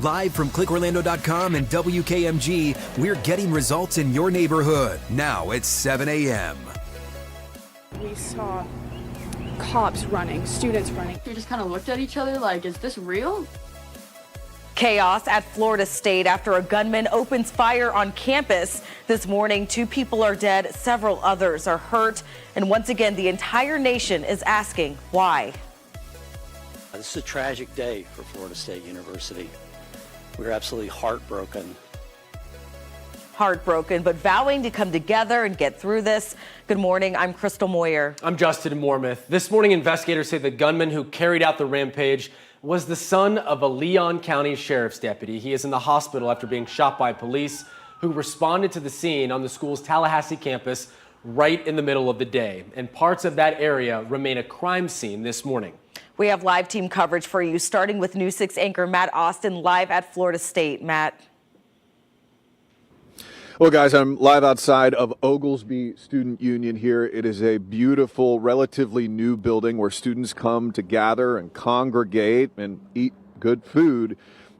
Live from clickorlando.com and WKMG, we're getting results in your neighborhood. Now it's 7 a.m. We saw cops running, students running. We just kind of looked at each other like, is this real? Chaos at Florida State after a gunman opens fire on campus. This morning, 2 people are dead, several others are hurt. And once again, the entire nation is asking why. This is a tragic day for Florida State University. We're absolutely heartbroken. Heartbroken, but vowing to come together and get through this. Good morning, I'm Crystal Moyer. I'm Justin Mormouth. This morning, investigators say the gunman who carried out the rampage was the son of a Leon County Sheriff's deputy. He is in the hospital after being shot by police who responded to the scene on the school's Tallahassee campus right in the middle of the day. And parts of that area remain a crime scene this morning. We have live team coverage for you, starting with News 6 anchor Matt Austin live at Florida State. Matt. Well, guys, I'm live outside of Oglesby Student Union here. It is a beautiful, relatively new building where students come to gather and congregate and eat good food.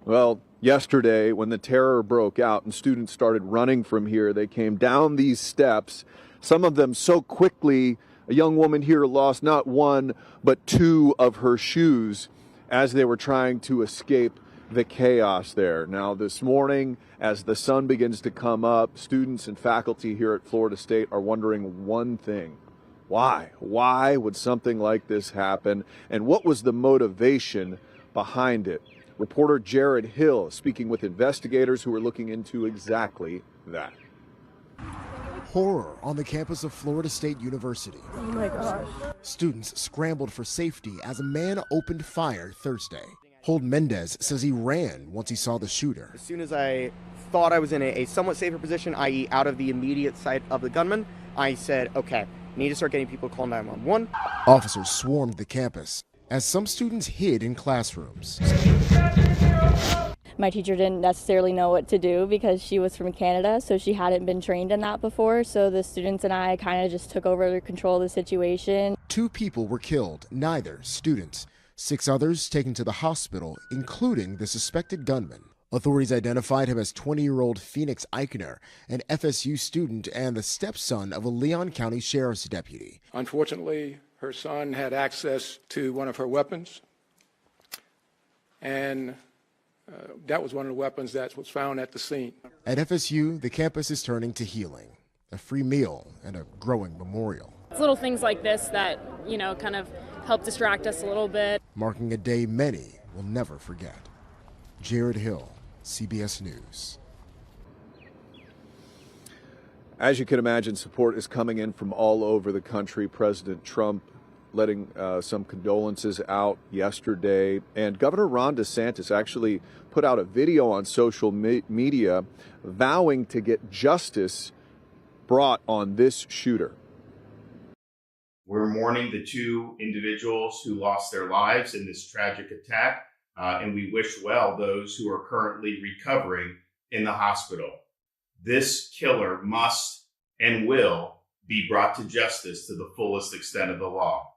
Well, yesterday, when the terror broke out and students started running from here, they came down these steps, some of them so quickly. A young woman here lost not 1, but 2 of her shoes as they were trying to escape the chaos there. Now, this morning, as the sun begins to come up, students and faculty here at Florida State are wondering one thing. Why? Why would something like this happen? And what was the motivation behind it? Reporter Jared Hill speaking with investigators who are looking into exactly that. Horror on the campus of Florida State University. Oh my gosh. Students scrambled for safety as a man opened fire Thursday. Holden Mendez says he ran once he saw the shooter. As soon as I thought I was in a somewhat safer position, i.e. out of the immediate sight of the gunman, I said, okay, need to start getting people to call 911. Officers swarmed the campus as some students hid in classrooms. My teacher didn't necessarily know what to do because she was from Canada, so she hadn't been trained in that before. So the students and I kind of just took over control of the situation. 2 people were killed, neither students. 6 others taken to the hospital, including the suspected gunman. Authorities identified him as 20-year-old Phoenix Eichner, an FSU student and the stepson of a Leon County Sheriff's deputy. Unfortunately, her son had access to one of her weapons, and that was one of the weapons that was found at the scene. At FSU, the campus is turning to healing, a free meal, and a growing memorial. It's little things like this that, kind of help distract us a little bit. Marking a day many will never forget. Jared Hill, CBS News. As you can imagine, support is coming in from all over the country. President Trump letting some condolences out yesterday. And Governor Ron DeSantis actually put out a video on social media vowing to get justice brought on this shooter. We're mourning the 2 individuals who lost their lives in this tragic attack, and we wish well those who are currently recovering in the hospital. This killer must and will be brought to justice to the fullest extent of the law.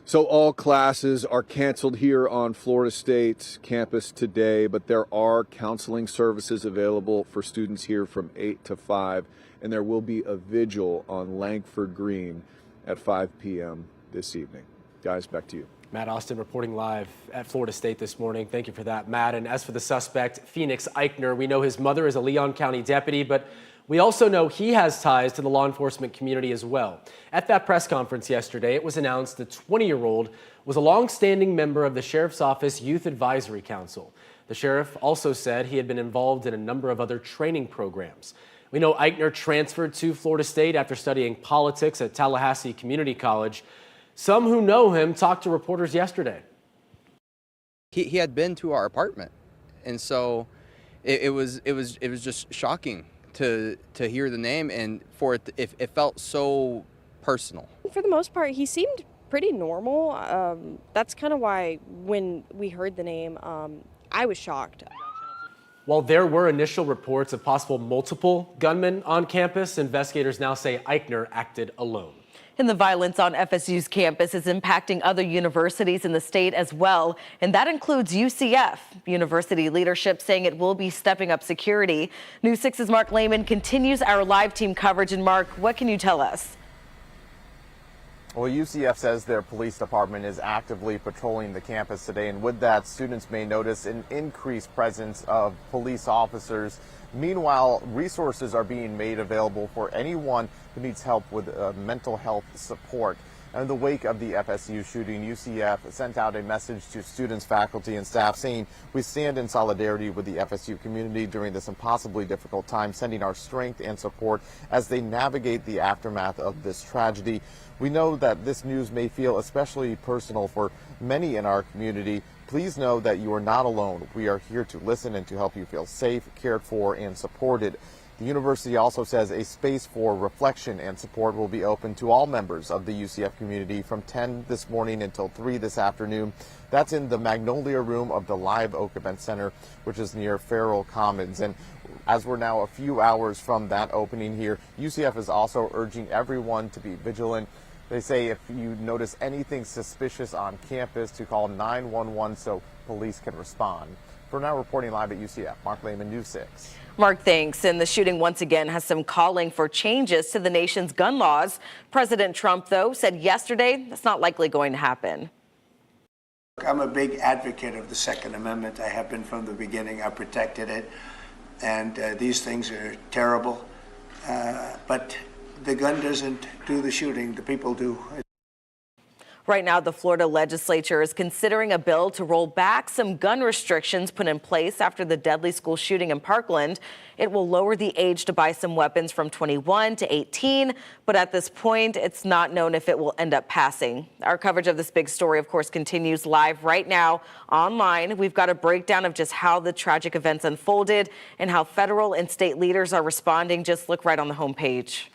So all classes are canceled here on Florida State's campus today, but there are counseling services available for students here from 8 to 5, and there will be a vigil on Langford Green at 5 p.m. this evening. Guys, back to you. Matt Austin reporting live at Florida State this morning. Thank you for that, Matt. And as for the suspect, Phoenix Eichner, we know his mother is a Leon County deputy, but we also know he has ties to the law enforcement community as well. At that press conference yesterday, it was announced the 20-year-old was a long-standing member of the Sheriff's Office Youth Advisory Council. The sheriff also said he had been involved in a number of other training programs. We know Eichner transferred to Florida State after studying politics at Tallahassee Community College. Some who know him talked to reporters yesterday. He had been to our apartment, and so it was just shocking to hear the name, and for it felt so personal. For the most part, he seemed pretty normal. That's kind of why when we heard the name, I was shocked. While there were initial reports of possible multiple gunmen on campus, investigators now say Eichner acted alone. And the violence on FSU's campus is impacting other universities in the state as well, and that includes UCF. University leadership saying it will be stepping up security. News 6's Mark Lehman continues our live team coverage. And Mark, what can you tell us? Well, UCF says their police department is actively patrolling the campus today, and with that, students may notice an increased presence of police officers. Meanwhile, resources are being made available for anyone who needs help with mental health support. In the wake of the FSU shooting, UCF sent out a message to students, faculty, and staff saying, "We stand in solidarity with the FSU community during this impossibly difficult time, sending our strength and support as they navigate the aftermath of this tragedy. We know that this news may feel especially personal for many in our community. Please know that you are not alone. We are here to listen and to help you feel safe, cared for, and supported." The university also says a space for reflection and support will be open to all members of the UCF community from 10 this morning until 3 this afternoon. That's in the Magnolia Room of the Live Oak Event Center, which is near Farrell Commons. And as we're now a few hours from that opening here, UCF is also urging everyone to be vigilant. They say if you notice anything suspicious on campus to call 911 so police can respond. For now, reporting live at UCF, Mark Lehman, News 6. Mark, thanks. And the shooting once again has some calling for changes to the nation's gun laws. President Trump, though, said yesterday that's not likely going to happen. I'm a big advocate of the Second Amendment. I have been from the beginning. I protected it. And these things are terrible. But the gun doesn't do the shooting. The people do. Right now, the Florida legislature is considering a bill to roll back some gun restrictions put in place after the deadly school shooting in Parkland. It will lower the age to buy some weapons from 21 to 18, but at this point, it's not known if it will end up passing. Our coverage of this big story, of course, continues live right now online. We've got a breakdown of just how the tragic events unfolded and how federal and state leaders are responding. Just look right on the homepage.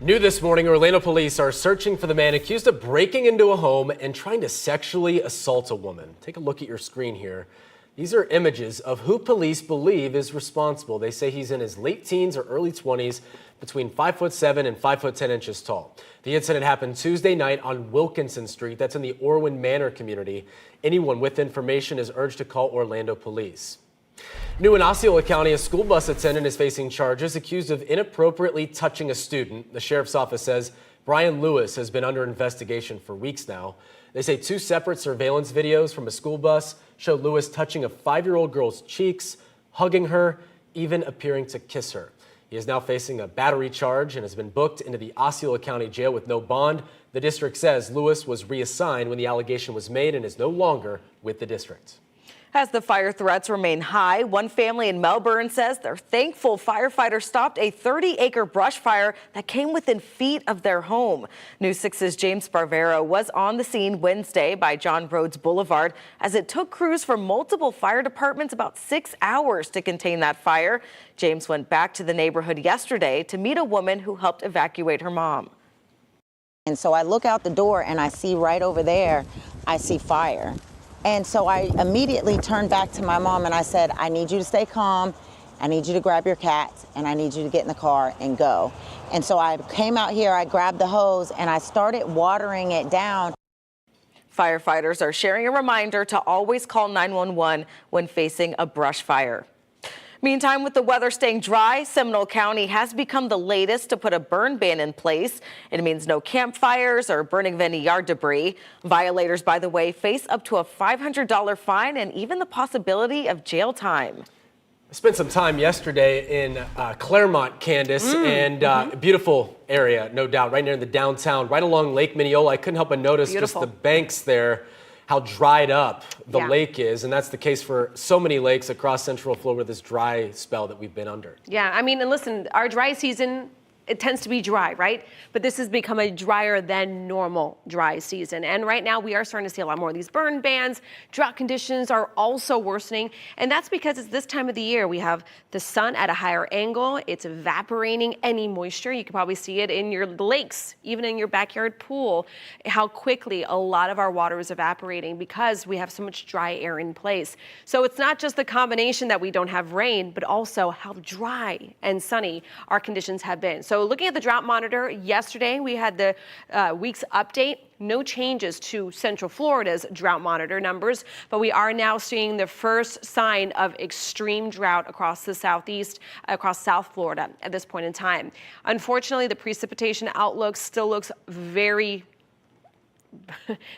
New this morning, Orlando police are searching for the man accused of breaking into a home and trying to sexually assault a woman. Take a look at your screen here. These are images of who police believe is responsible. They say he's in his late teens or early 20s, between 5'7" and 5'10" inches tall. The incident happened Tuesday night on Wilkinson Street. That's in the Orwin Manor community. Anyone with information is urged to call Orlando police. New in Osceola County, a school bus attendant is facing charges accused of inappropriately touching a student. The sheriff's office says Brian Lewis has been under investigation for weeks now. They say 2 separate surveillance videos from a school bus show Lewis touching a 5-year-old girl's cheeks, hugging her, even appearing to kiss her. He is now facing a battery charge and has been booked into the Osceola County Jail with no bond. The district says Lewis was reassigned when the allegation was made and is no longer with the district. As the fire threats remain high, one family in Melbourne says they're thankful firefighters stopped a 30-acre brush fire that came within feet of their home. News 6's James Barbero was on the scene Wednesday by John Rhodes Boulevard as it took crews from multiple fire departments about 6 hours to contain that fire. James went back to the neighborhood yesterday to meet a woman who helped evacuate her mom. And so I look out the door and I see right over there, I see fire. And so I immediately turned back to my mom and I said, I need you to stay calm. I need you to grab your cats and I need you to get in the car and go. And so I came out here, I grabbed the hose and I started watering it down. Firefighters are sharing a reminder to always call 911 when facing a brush fire. Meantime, with the weather staying dry, Seminole County has become the latest to put a burn ban in place. It means no campfires or burning of any yard debris. Violators, by the way, face up to a $500 fine and even the possibility of jail time. I spent some time yesterday in Claremont, Candace, and beautiful area, no doubt, right near the downtown, right along Lake Mineola. I couldn't help but notice just the banks there, how dried up the lake is, and that's the case for so many lakes across Central Florida with this dry spell that we've been under. Yeah, I mean, and listen, our dry season, it tends to be dry, right? But this has become a drier than normal dry season. And right now we are starting to see a lot more of these burn bans. Drought conditions are also worsening. And that's because it's this time of the year. We have the sun at a higher angle. It's evaporating any moisture. You can probably see it in your lakes, even in your backyard pool, how quickly a lot of our water is evaporating because we have so much dry air in place. So it's not just the combination that we don't have rain, but also how dry and sunny our conditions have been. So So looking at the drought monitor, yesterday we had the week's update. No changes to Central Florida's drought monitor numbers, but we are now seeing the first sign of extreme drought across the southeast, across South Florida at this point in time. Unfortunately, the precipitation outlook still looks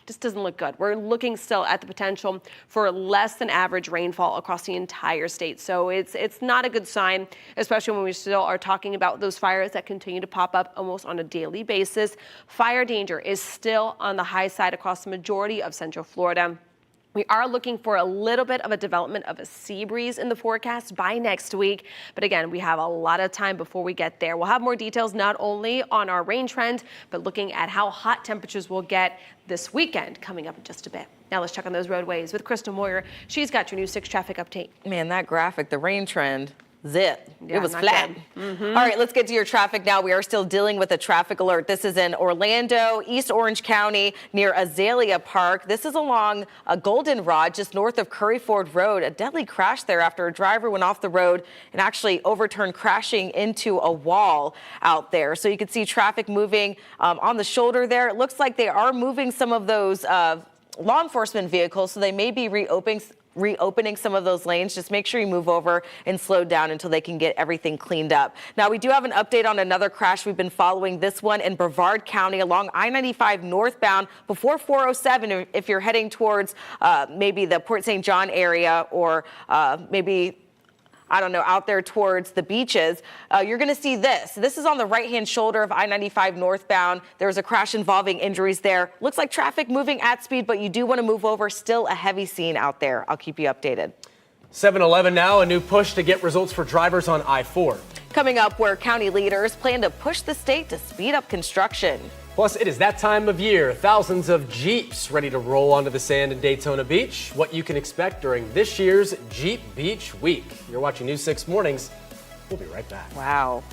just doesn't look good. We're looking still at the potential for less than average rainfall across the entire state. So it's not a good sign, especially when we still are talking about those fires that continue to pop up almost on a daily basis. Fire danger is still on the high side across the majority of Central Florida. We are looking for a little bit of a development of a sea breeze in the forecast by next week. But again, we have a lot of time before we get there. We'll have more details not only on our rain trend, but looking at how hot temperatures will get this weekend coming up in just a bit. Now let's check on those roadways with Crystal Moyer. She's got your News 6 traffic update. Man, that graphic, the rain trend. Zip. Yeah, it was flat. All right, let's get to your traffic now. We are still dealing with a traffic alert. This is in Orlando, East Orange County, near Azalea Park. This is along a Goldenrod, just north of Curry Ford Road. A deadly crash there after a driver went off the road and actually overturned, crashing into a wall out there. So you can see traffic moving on the shoulder there. It looks like they are moving some of those law enforcement vehicles, so they may be reopening some of those lanes. Just make sure you move over and slow down until they can get everything cleaned up. Now, we do have an update on another crash. We've been following this one in Brevard County along I-95 northbound before 407 if you're heading towards maybe the Port St. John area or maybe, I don't know, out there towards the beaches. You're going to see this. This is on the right-hand shoulder of I-95 northbound. There was a crash involving injuries there. Looks like traffic moving at speed, but you do want to move over. Still a heavy scene out there. I'll keep you updated. 7-Eleven now, a new push to get results for drivers on I-4. Coming up, where county leaders plan to push the state to speed up construction. Plus, it is that time of year. Thousands of Jeeps ready to roll onto the sand in Daytona Beach. What you can expect during this year's Jeep Beach Week. You're watching News 6 Mornings. We'll be right back. Wow.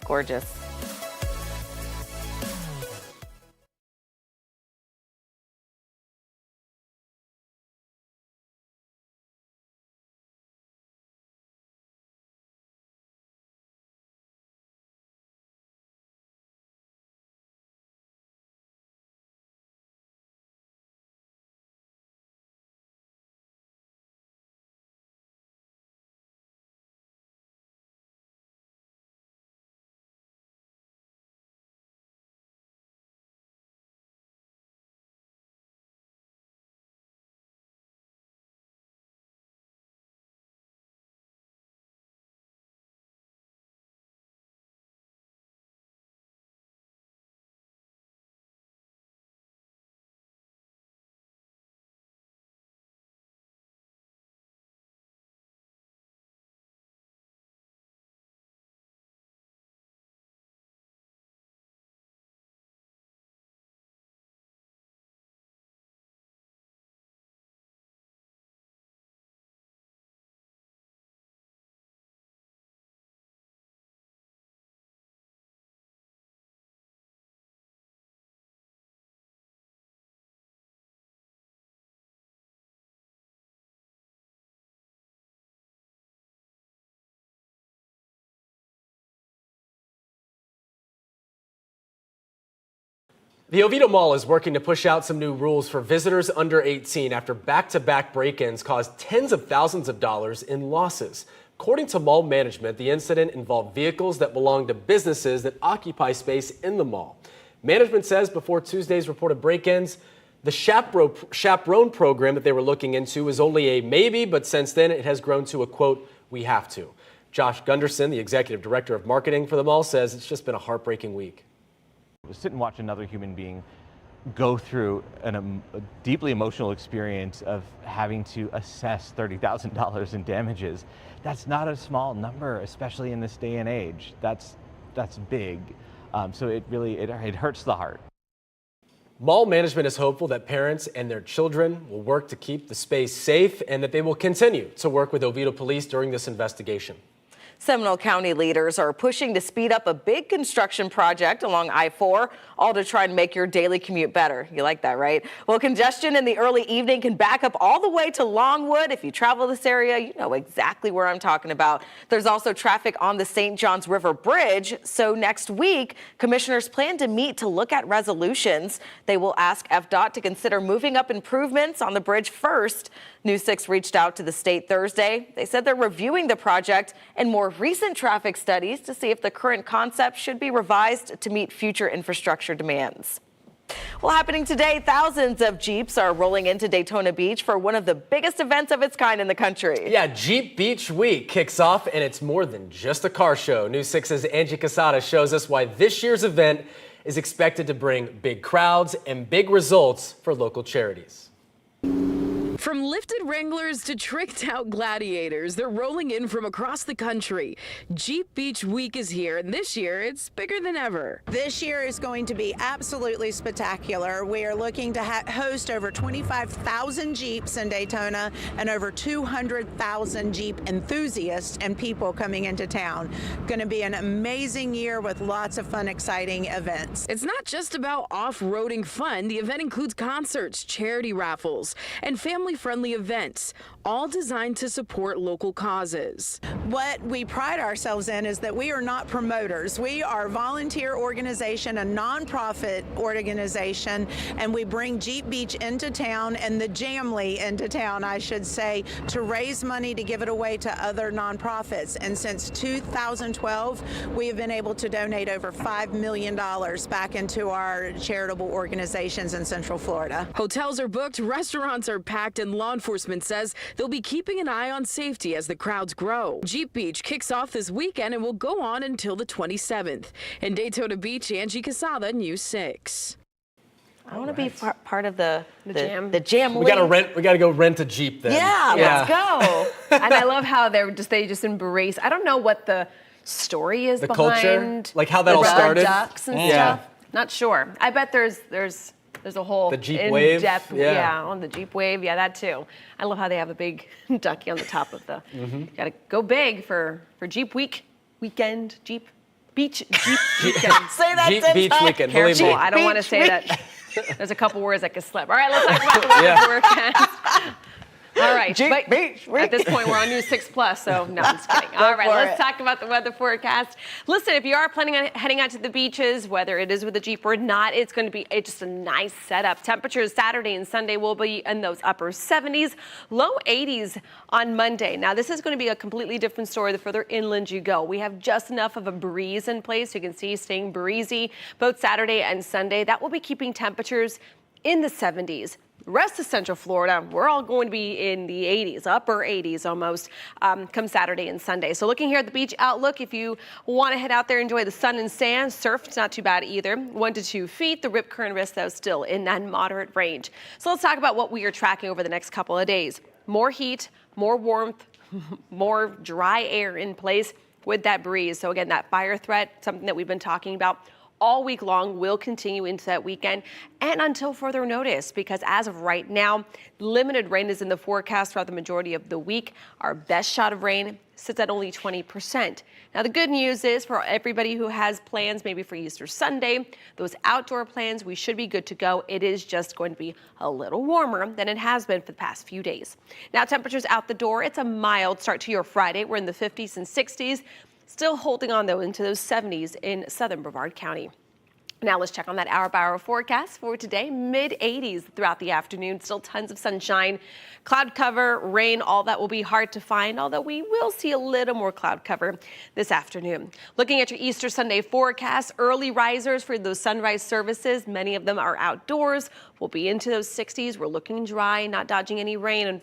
Gorgeous. The Oviedo Mall is working to push out some new rules for visitors under 18 after back-to-back break-ins caused tens of thousands of dollars in losses. According to mall management, the incident involved vehicles that belong to businesses that occupy space in the mall. Management says before Tuesday's reported break-ins, the chaperone program that they were looking into was only a maybe, but since then it has grown to a, quote, we have to. Josh Gunderson, the executive director of marketing for the mall, says it's just been a heartbreaking week. Sit and watch another human being go through a deeply emotional experience of having to assess $30,000 in damages. That's not a small number, especially in this day and age. That's big. So it hurts the heart. Mall management is hopeful that parents and their children will work to keep the space safe and that they will continue to work with Oviedo Police during this investigation. Seminole County leaders are pushing to speed up a big construction project along I-4, all to try and make your daily commute better. You like that, right? Well, congestion in the early evening can back up all the way to Longwood. If you travel this area, you know exactly where I'm talking about. There's also traffic on the St. Johns River Bridge. So next week, commissioners plan to meet to look at resolutions. They will ask FDOT to consider moving up improvements on the bridge first. News 6 reached out to the state Thursday. They said they're reviewing the project and more recent traffic studies to see if the current concept should be revised to meet future infrastructure demands. Well, happening today, thousands of Jeeps are rolling into Daytona Beach for one of the biggest events of its kind in the country. Yeah, Jeep Beach Week kicks off, and it's more than just a car show. News 6's Angie Casada shows us why this year's event is expected to bring big crowds and big results for local charities. From lifted Wranglers to tricked out gladiators, they're rolling in from across the country. Jeep Beach Week is here, and this year it's bigger than ever. This year is going to be absolutely spectacular. We are looking to host over 25,000 Jeeps in Daytona and over 200,000 Jeep enthusiasts and people coming into town. Going to be an amazing year with lots of fun, exciting events. It's not just about off-roading fun. The event includes concerts, charity raffles, and family-friendly events, all designed to support local causes. What we pride ourselves in is that we are not promoters. We are a volunteer organization, a nonprofit organization, and we bring Jeep Beach into town and the Jamley into town, I should say, to raise money to give it away to other nonprofits. And since 2012, we have been able to donate over $5 million back into our charitable organizations in Central Florida. Hotels are booked, restaurants are packed, and law enforcement says they'll be keeping an eye on safety as the crowds grow. Jeep Beach kicks off this weekend and will go on until the 27th. In Daytona Beach, Angie Casada, News 6. I want to be part of the jam. The jam. We gotta go rent a Jeep then. Yeah, let's go. And I love how they just embrace. I don't know what the story is The behind culture? Like how that all started? ducks and stuff. Not sure. I bet there's a whole The Jeep wave? in-depth, Yeah. on the Jeep wave, yeah, that too. I love how they have a big ducky on the top of the. Got to go big for Jeep weekend, Jeep Beach, Jeep weekend. Say that Jeep 10 Beach times. weekend. Believe Careful, me. I don't want to say that. There's a couple words that could slip. All right, let's talk about the weather forecast. All right, Jeep Beach at this point, we're on News 6 Plus, so no, I'm just kidding. All right, let's talk about the weather forecast. Listen, if you are planning on heading out to the beaches, whether it is with a Jeep or not, it's going to be just a nice setup. Temperatures Saturday and Sunday will be in those upper 70s, low 80s on Monday. Now, this is going to be a completely different story the further inland you go. We have just enough of a breeze in place. You can see staying breezy both Saturday and Sunday. That will be keeping temperatures in the 70s. Rest of Central Florida, we're all going to be in the 80s, upper 80s almost, come Saturday and Sunday. So looking here at the beach outlook, if you want to head out there, enjoy the sun and sand, surf, it's not too bad either. 1 to 2 feet. The rip current risk, though, still in that moderate range. So let's talk about what we are tracking over the next couple of days. More heat, more warmth, more dry air in place with that breeze. So again, that fire threat, something that we've been talking about all week long, will continue into that weekend and until further notice, because as of right now, limited rain is in the forecast throughout the majority of the week. Our best shot of rain sits at only 20%. Now, the good news is for everybody who has plans, maybe for Easter Sunday, those outdoor plans, we should be good to go. It is just going to be a little warmer than it has been for the past few days. Now, temperatures out the door, it's a mild start to your Friday. We're in the 50s and 60s. Still holding on, though, into those 70s in southern Brevard County. Now let's check on that hour-by-hour forecast for today. Mid-80s throughout the afternoon. Still tons of sunshine. Cloud cover, rain, all that will be hard to find, although we will see a little more cloud cover this afternoon. Looking at your Easter Sunday forecast, early risers for those sunrise services. Many of them are outdoors. We'll be into those 60s. We're looking dry, not dodging any rain.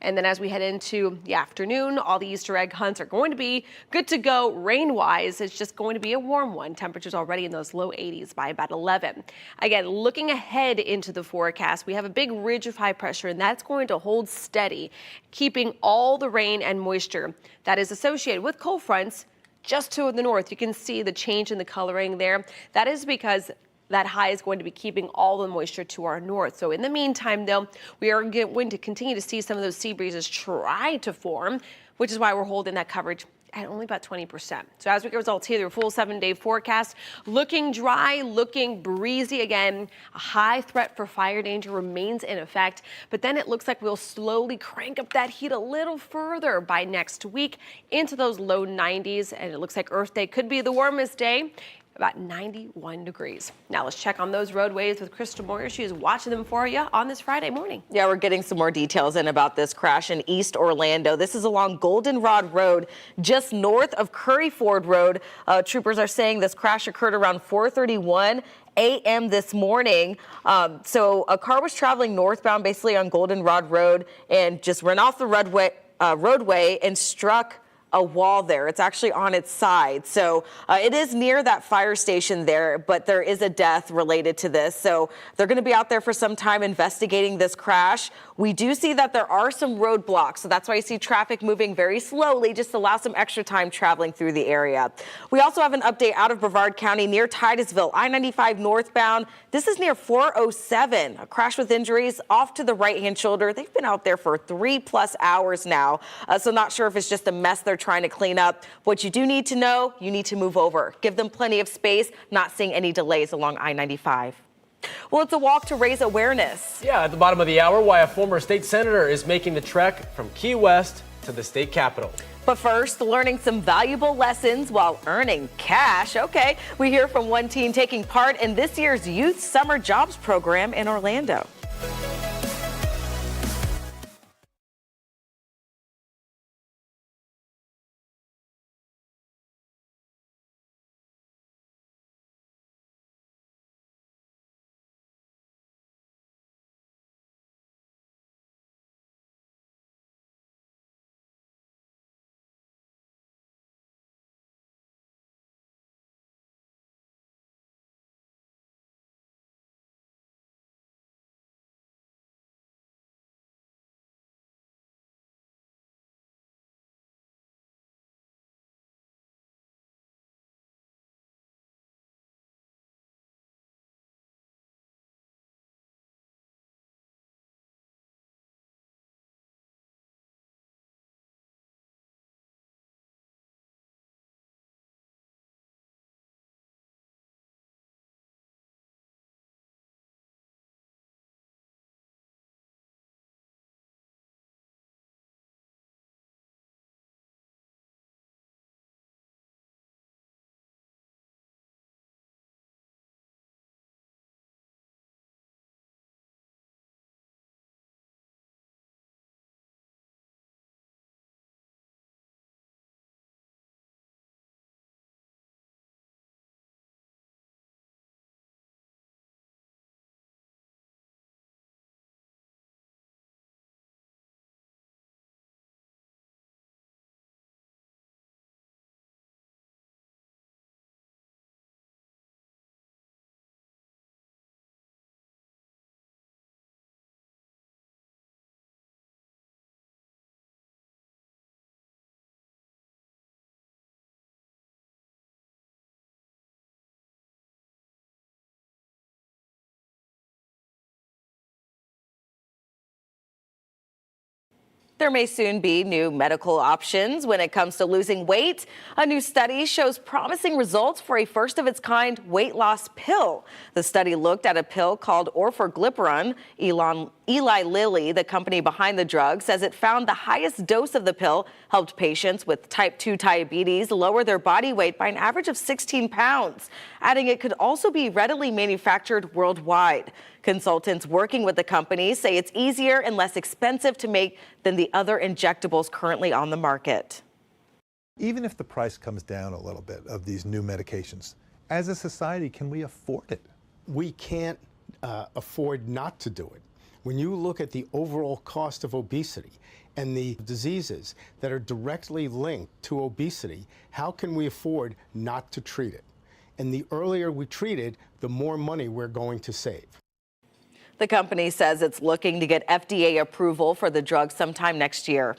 And then as we head into the afternoon, all the Easter egg hunts are going to be good to go rain-wise. It's just going to be a warm one. Temperatures already in those low 80s by about 11. Again, looking ahead into the forecast, we have a big ridge of high pressure, and that's going to hold steady, keeping all the rain and moisture that is associated with cold fronts just to the north. You can see the change in the coloring there. That is because that high is going to be keeping all the moisture to our north. So in the meantime, though, we are going to continue to see some of those sea breezes try to form, which is why we're holding that coverage at only about 20%. So as we get results here, the full 7-day forecast looking dry, looking breezy again. A high threat for fire danger remains in effect, but then it looks like we'll slowly crank up that heat a little further by next week into those low 90s, and it looks like Earth Day could be the warmest day. About 91 degrees. Now let's check on those roadways with Krista Moyer. She is watching them for you on this Friday morning. Yeah, we're getting some more details in about this crash in East Orlando. This is along Goldenrod Road, just north of Curry Ford Road. Troopers are saying this crash occurred around 4:31 a.m. this morning. So a car was traveling northbound basically on Goldenrod Road and just ran off the roadway and struck a wall there. It's actually on its side. So it is near that fire station there, but there is a death related to this. So they're going to be out there for some time investigating this crash. We do see that there are some roadblocks. So that's why you see traffic moving very slowly, just to allow some extra time traveling through the area. We also have an update out of Brevard County near Titusville, I-95 northbound. This is near 407, a crash with injuries off to the right-hand shoulder. They've been out there for 3+ hours now. So not sure if it's just a mess they're trying to clean up. What you do need to know, you need to move over. Give them plenty of space. Not seeing any delays along I-95. Well, it's a walk to raise awareness. Yeah, at the bottom of the hour, why a former state senator is making the trek from Key West to the state capitol. But first, learning some valuable lessons while earning cash. Okay, we hear from one teen taking part in this year's Youth Summer Jobs Program in Orlando. There may soon be new medical options when it comes to losing weight. A new study shows promising results for a first-of-its-kind weight loss pill. The study looked at a pill called orforglipron. Eli Lilly, the company behind the drug, says it found the highest dose of the pill helped patients with type 2 diabetes lower their body weight by an average of 16 pounds, adding it could also be readily manufactured worldwide. Consultants working with the company say it's easier and less expensive to make than the other injectables currently on the market. Even if the price comes down a little bit of these new medications, as a society, can we afford it? We can't afford not to do it. When you look at the overall cost of obesity and the diseases that are directly linked to obesity, how can we afford not to treat it? And the earlier we treat it, the more money we're going to save. The company says it's looking to get FDA approval for the drug sometime next year.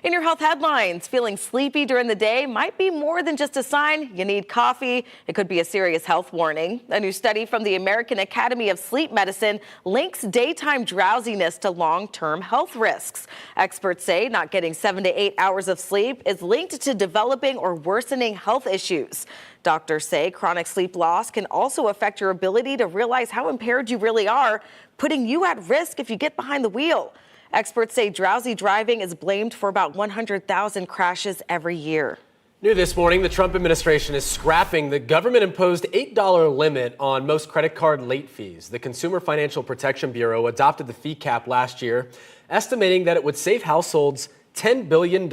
In your health headlines, feeling sleepy during the day might be more than just a sign you need coffee. It could be a serious health warning. A new study from the American Academy of Sleep Medicine links daytime drowsiness to long-term health risks. Experts say not getting 7 to 8 hours of sleep is linked to developing or worsening health issues. Doctors say chronic sleep loss can also affect your ability to realize how impaired you really are, putting you at risk if you get behind the wheel. Experts say drowsy driving is blamed for about 100,000 crashes every year. New this morning, the Trump administration is scrapping the government-imposed $8 limit on most credit card late fees. The Consumer Financial Protection Bureau adopted the fee cap last year, estimating that it would save households $10 billion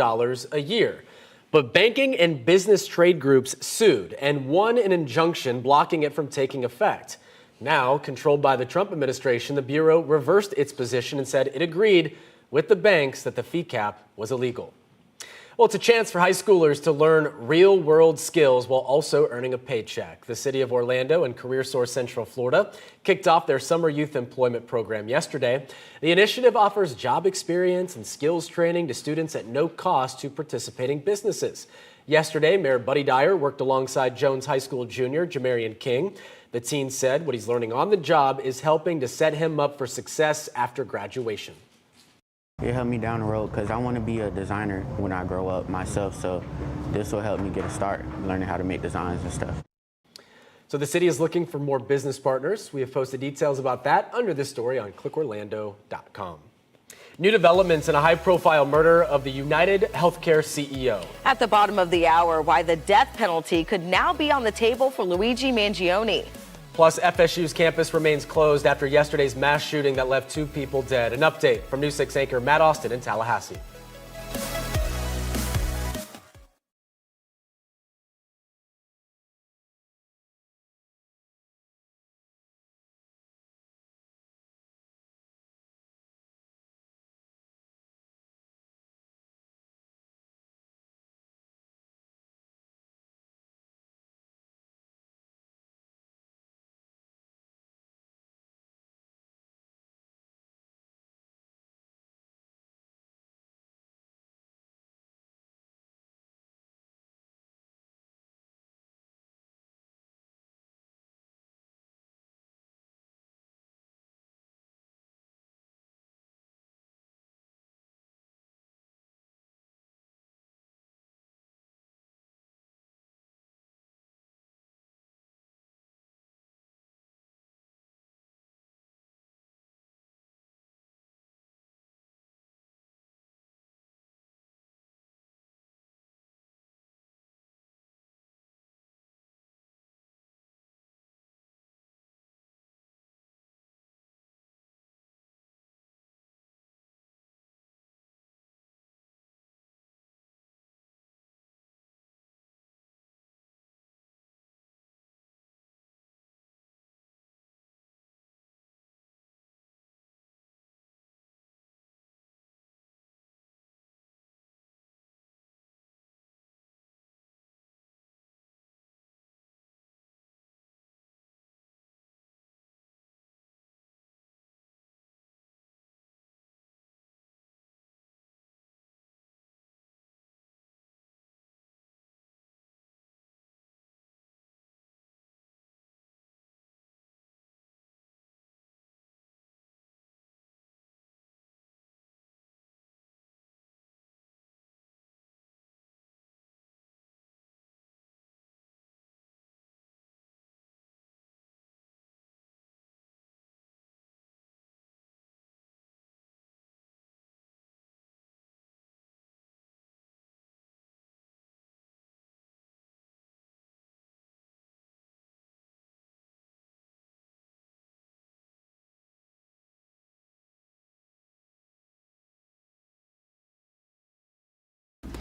a year. But banking and business trade groups sued and won an injunction blocking it from taking effect. Now, controlled by the Trump administration, the Bureau reversed its position and said it agreed with the banks that the fee cap was illegal. Well, it's a chance for high schoolers to learn real-world skills while also earning a paycheck. The city of Orlando and CareerSource Central Florida kicked off their summer youth employment program yesterday. The initiative offers job experience and skills training to students at no cost to participating businesses. Yesterday, Mayor Buddy Dyer worked alongside Jones High School junior Jamarian King. The teen said what he's learning on the job is helping to set him up for success after graduation. It helped me down the road because I want to be a designer when I grow up myself, so this will help me get a start learning how to make designs and stuff. So the city is looking for more business partners. We have posted details about that under this story on clickorlando.com. New developments in a high-profile murder of the United Healthcare CEO. At the bottom of the hour, why the death penalty could now be on the table for Luigi Mangione. Plus, FSU's campus remains closed after yesterday's mass shooting that left 2 people dead. An update from News 6 anchor Matt Austin in Tallahassee.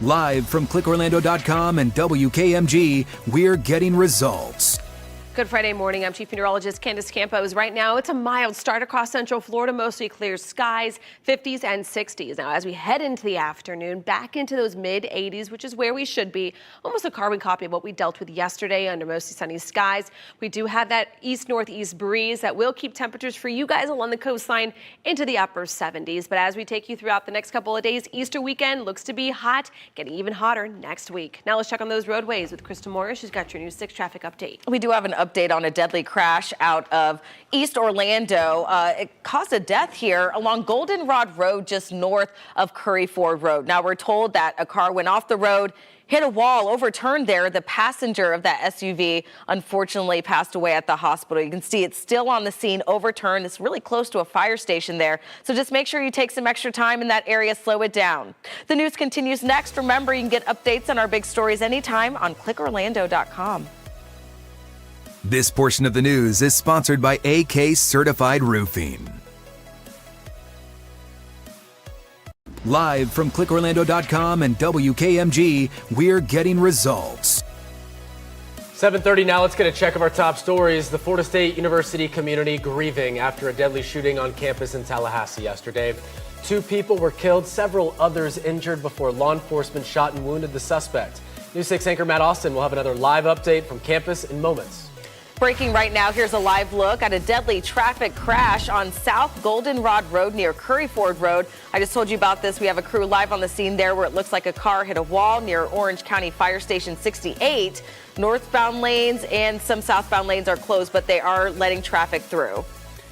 Live from clickorlando.com and WKMG, we're getting results. Good Friday morning. I'm Chief Meteorologist Candace Campos. Right now, it's a mild start across Central Florida, mostly clear skies, 50s and 60s. Now, as we head into the afternoon, back into those mid-80s, which is where we should be, almost a carbon copy of what we dealt with yesterday under mostly sunny skies. We do have that east-northeast breeze that will keep temperatures for you guys along the coastline into the upper 70s. But as we take you throughout the next couple of days, Easter weekend looks to be hot, getting even hotter next week. Now, let's check on those roadways with Krista Moyer. She's got your News 6 traffic update. We do have an update on a deadly crash out of East Orlando. It caused a death here along Goldenrod Road, just north of Curry Ford Road. Now, we're told that a car went off the road, hit a wall, overturned there. The passenger of that SUV unfortunately passed away at the hospital. You can see it's still on the scene, overturned. It's really close to a fire station there. So just make sure you take some extra time in that area, slow it down. The news continues next. Remember, you can get updates on our big stories anytime on clickorlando.com. This portion of the news is sponsored by AK Certified Roofing. Live from clickorlando.com and WKMG, we're getting results. 7:30 now. Let's get a check of our top stories. The Florida State University community grieving after a deadly shooting on campus in Tallahassee yesterday. 2 people were killed, several others injured before law enforcement shot and wounded the suspect. News 6 anchor Matt Austin will have another live update from campus in moments. Breaking right now, here's a live look at a deadly traffic crash on South Goldenrod Road near Curry Ford Road. I just told you about this. We have a crew live on the scene there where it looks like a car hit a wall near Orange County Fire Station 68. Northbound lanes and some southbound lanes are closed, but they are letting traffic through.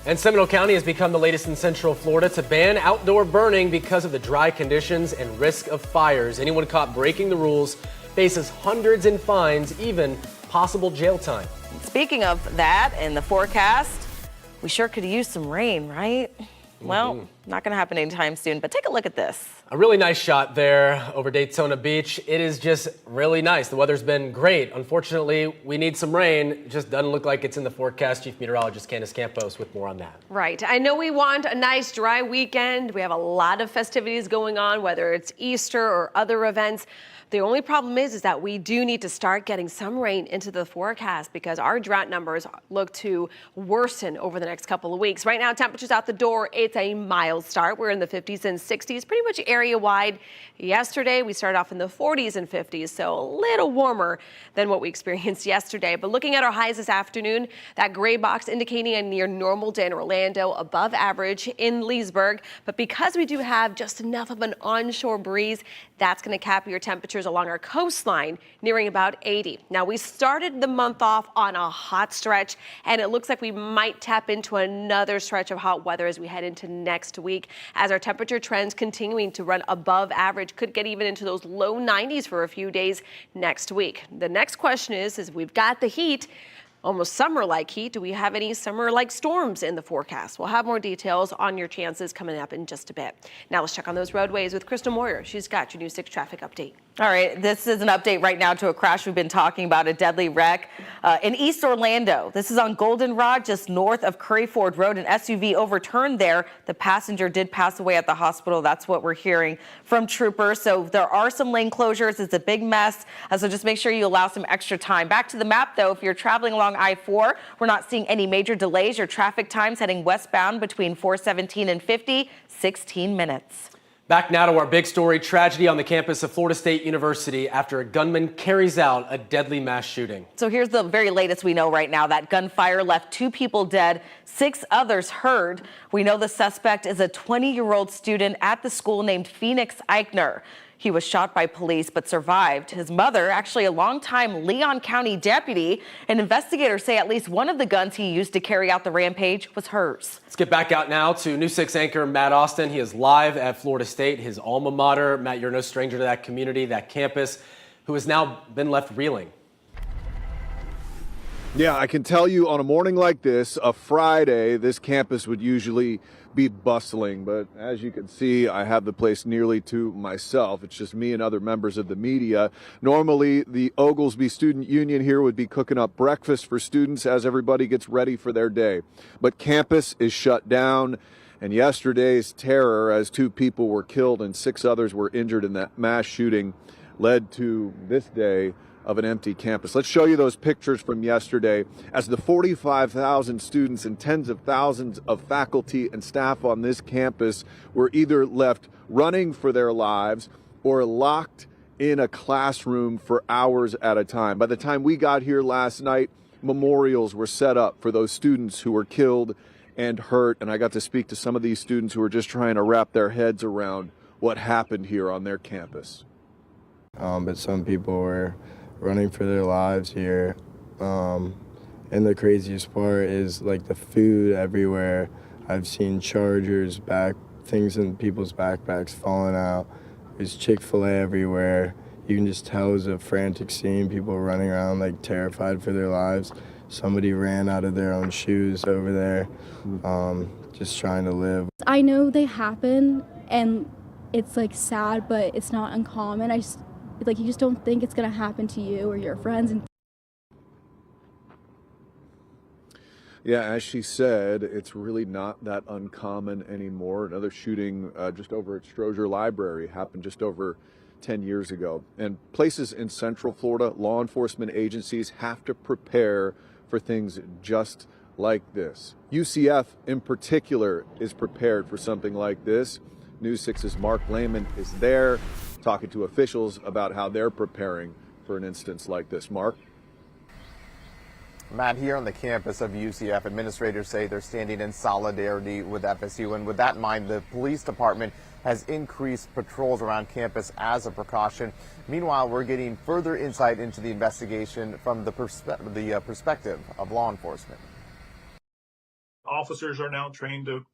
And Seminole County has become the latest in Central Florida to ban outdoor burning because of the dry conditions and risk of fires. Anyone caught breaking the rules faces hundreds in fines, even possible jail time. Speaking of that and the forecast, we sure could use some rain, right? Well, not going to happen anytime soon, but take a look at this. A really nice shot there over Daytona Beach. It is just really nice. The weather's been great. Unfortunately, we need some rain. It just doesn't look like it's in the forecast. Chief Meteorologist Candace Campos with more on that. Right. I know we want a nice dry weekend. We have a lot of festivities going on, whether it's Easter or other events. The only problem is that we do need to start getting some rain into the forecast because our drought numbers look to worsen over the next couple of weeks. Right now, temperatures out the door, it's a mild start. We're in the 50s and 60s, pretty much area wide. Yesterday, we started off in the 40s and 50s, so a little warmer than what we experienced yesterday. But looking at our highs this afternoon, that gray box indicating a near normal day in Orlando, above average in Leesburg. But because we do have just enough of an onshore breeze, that's going to cap your temperatures along our coastline, nearing about 80. Now, we started the month off on a hot stretch, and it looks like we might tap into another stretch of hot weather as we head into next week, as our temperature trends continuing to run above average, could get even into those low 90s for a few days next week. The next question is we've got the heat, almost summer-like heat. Do we have any summer-like storms in the forecast? We'll have more details on your chances coming up in just a bit. Now let's check on those roadways with Krista Moyer. She's got your News 6 traffic update. All right, this is an update right now to a crash we've been talking about, a deadly wreck in East Orlando. This is on Goldenrod, just north of Curry Ford Road. An SUV overturned there. The passenger did pass away at the hospital. That's what we're hearing from troopers. So there are some lane closures. It's a big mess. So just make sure you allow some extra time. Back to the map, though, if you're traveling along I-4, we're not seeing any major delays. Your traffic times heading westbound between 417 and 50, 16 minutes. Back now to our big story, tragedy on the campus of Florida State University after a gunman carries out a deadly mass shooting. So here's the very latest we know right now. That gunfire left 2 people dead, 6 others hurt. We know the suspect is a 20-year-old student at the school named Phoenix Eichner. He was shot by police but survived. His mother, actually a longtime Leon County deputy, and investigators say at least one of the guns he used to carry out the rampage was hers. Let's get back out now to News 6 anchor Matt Austin. He is live at Florida State, his alma mater. Matt, you're no stranger to that community, that campus, who has now been left reeling. Yeah, I can tell you on a morning like this, a Friday, this campus would usually be bustling. But as you can see, I have the place nearly to myself. It's just me and other members of the media. Normally, the Oglesby Student Union here would be cooking up breakfast for students as everybody gets ready for their day. But campus is shut down. And yesterday's terror, as 2 people were killed and 6 others were injured in that mass shooting, led to this day of an empty campus. Let's show you those pictures from yesterday as the 45,000 students and tens of thousands of faculty and staff on this campus were either left running for their lives or locked in a classroom for hours at a time. By the time we got here last night, memorials were set up for those students who were killed and hurt, and I got to speak to some of these students who were just trying to wrap their heads around what happened here on their campus. But some people were running for their lives here. And the craziest part is like the food everywhere. I've seen chargers, things in people's backpacks falling out. There's Chick-fil-A everywhere. You can just tell it was a frantic scene, people running around like terrified for their lives. Somebody ran out of their own shoes over there, just trying to live. I know they happen and it's like sad, but it's not uncommon. You just don't think it's gonna happen to you or your friends. Yeah, as she said, it's really not that uncommon anymore. Another shooting just over at Stroger Library happened just over 10 years ago. And places in Central Florida, law enforcement agencies have to prepare for things just like this. UCF in particular is prepared for something like this. News 6's Mark Lehman is there talking to officials about how they're preparing for an instance like this. Mark? Matt, here on the campus of UCF, administrators say they're standing in solidarity with FSU. And with that in mind, the police department has increased patrols around campus as a precaution. Meanwhile, we're getting further insight into the investigation from the perspective of law enforcement. Officers are now trained to,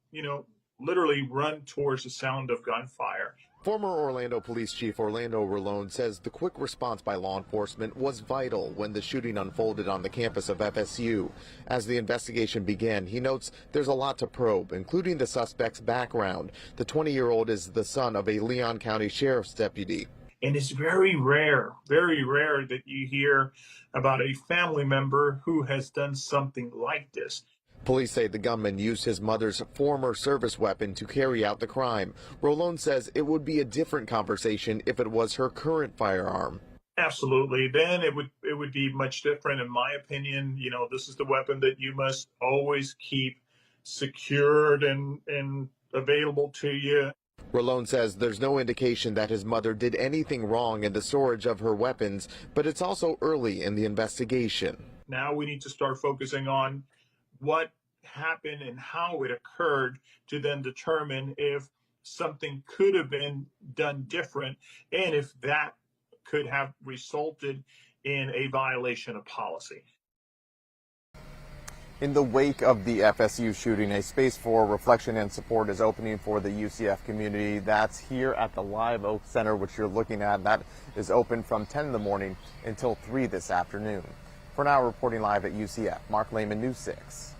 literally run towards the sound of gunfire. Former Orlando Police Chief Orlando Rolone says the quick response by law enforcement was vital when the shooting unfolded on the campus of FSU. As the investigation began, he notes there's a lot to probe, including the suspect's background. The 20-year-old is the son of a Leon County Sheriff's deputy. And it's very rare that you hear about a family member who has done something like this. Police say the gunman used his mother's former service weapon to carry out the crime. Rolone says it would be a different conversation if it was her current firearm. Absolutely. Then it would be much different, in my opinion. This is the weapon that you must always keep secured and available to you. Rolone says there's no indication that his mother did anything wrong in the storage of her weapons, but it's also early in the investigation. Now we need to start focusing on what happened and how it occurred to then determine if something could have been done different and if that could have resulted in a violation of policy. In the wake of the FSU shooting, a space for reflection and support is opening for the UCF community. That's here at the Live Oak Center, which you're looking at. That is open from 10 in the morning until 3 this afternoon. For now, reporting live at UCF, Mark Lehman, News 6.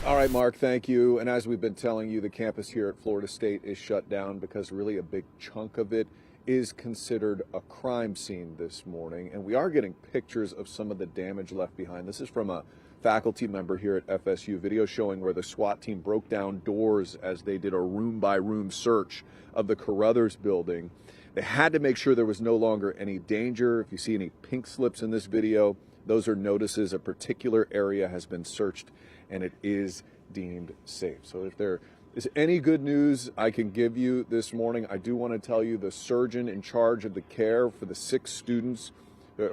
All right, Mark, thank you. And as we've been telling you, the campus here at Florida State is shut down because really a big chunk of it is considered a crime scene this morning. And we are getting pictures of some of the damage left behind. This is from a faculty member here at FSU, video showing where the SWAT team broke down doors as they did a room-by-room search of the Carruthers building. They had to make sure there was no longer any danger. If you see any pink slips in this video, those are notices a particular area has been searched and it is deemed safe. So if there is any good news I can give you this morning, I do want to tell you the surgeon in charge of the care for the 6 students, we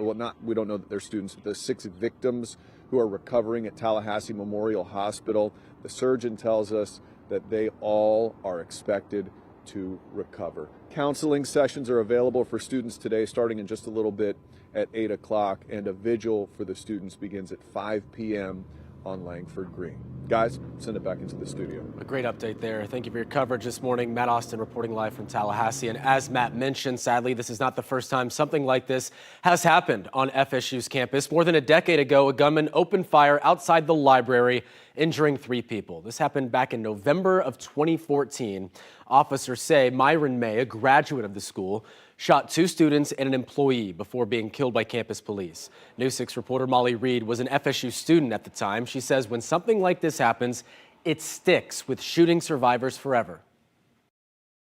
don't know that they're students, but the 6 victims who are recovering at Tallahassee Memorial Hospital, the surgeon tells us that they all are expected to recover. Counseling sessions are available for students today starting in just a little bit at 8 o'clock, and a vigil for the students begins at 5 p.m. on Langford Green. Guys, send it back into the studio. A great update there. Thank you for your coverage this morning. Matt Austin reporting live from Tallahassee. And as Matt mentioned, sadly, this is not the first time something like this has happened on FSU's campus. More than a decade ago, a gunman opened fire outside the library, injuring 3 people. This happened back in November of 2014. Officers say Myron May, a graduate of the school, shot 2 students and an employee before being killed by campus police. News 6 reporter Molly Reed was an FSU student at the time. She says when something like this happens, it sticks with shooting survivors forever.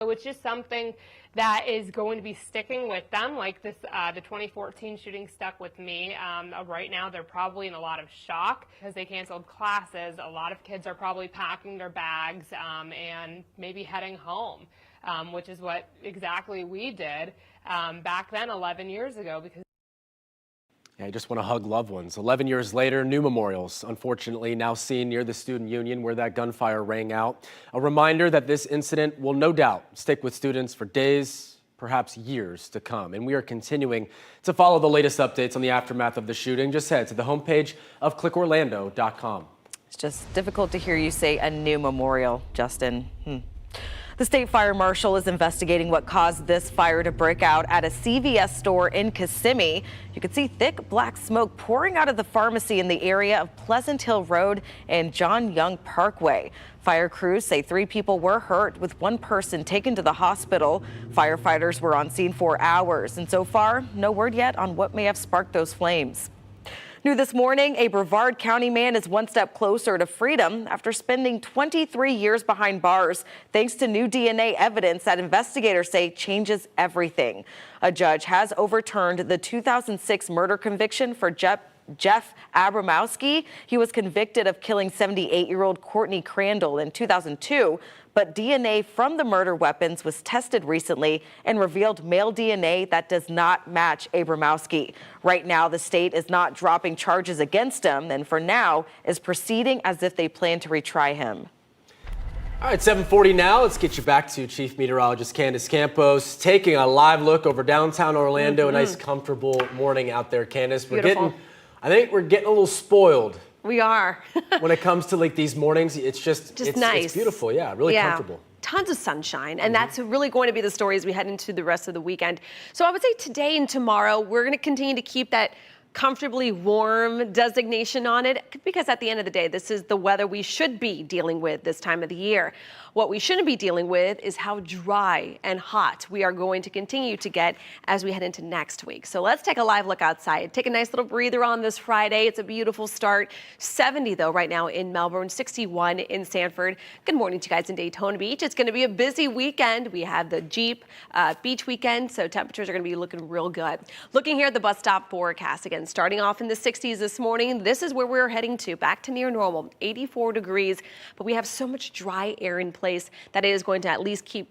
It's just something that is going to be sticking with them, like this, the 2014 shooting stuck with me. Right now, they're probably in a lot of shock because they canceled classes. A lot of kids are probably packing their bags and maybe heading home, which is what exactly we did back then 11 years ago. Because I just want to hug loved ones. 11 years later, new memorials, unfortunately, now seen near the Student Union where that gunfire rang out. A reminder that this incident will no doubt stick with students for days, perhaps years to come. And we are continuing to follow the latest updates on the aftermath of the shooting. Just head to the homepage of clickorlando.com. It's just difficult to hear you say a new memorial, Justin. The state fire marshal is investigating what caused this fire to break out at a CVS store in Kissimmee. You can see thick black smoke pouring out of the pharmacy in the area of Pleasant Hill Road and John Young Parkway. Fire crews say 3 people were hurt, with 1 person taken to the hospital. Firefighters were on scene for hours, and so far, no word yet on what may have sparked those flames. New this morning, a Brevard County man is one step closer to freedom after spending 23 years behind bars, thanks to new DNA evidence that investigators say changes everything. A judge has overturned the 2006 murder conviction for Jeff Abramowski. He was convicted of killing 78-year-old Courtney Crandall in 2002, but DNA from the murder weapons was tested recently and revealed male DNA that does not match Abramowski. Right now, the state is not dropping charges against him and for now is proceeding as if they plan to retry him. All right, 7:40 now. Let's get you back to Chief Meteorologist Candace Campos taking a live look over downtown Orlando. A nice, comfortable morning out there, Candace. I think we're getting a little spoiled. We are. When it comes to like these mornings, it's just nice. It's beautiful. Yeah, really comfortable. Tons of sunshine, and that's really going to be the story as we head into the rest of the weekend. So I would say today and tomorrow, we're going to continue to keep that comfortably warm designation on it, because at the end of the day, this is the weather we should be dealing with this time of the year. What we shouldn't be dealing with is how dry and hot we are going to continue to get as we head into next week. So let's take a live look outside. Take a nice little breather on this Friday. It's a beautiful start. 70 though right now in Melbourne, 61 in Sanford. Good morning to you guys in Daytona Beach. It's going to be a busy weekend. We have the Jeep Beach weekend, so temperatures are going to be looking real good. Looking here at the bus stop forecast again, starting off in the 60s this morning. This is where we're heading to, back to near normal, 84 degrees, but we have so much dry air in place that it is going to at least keep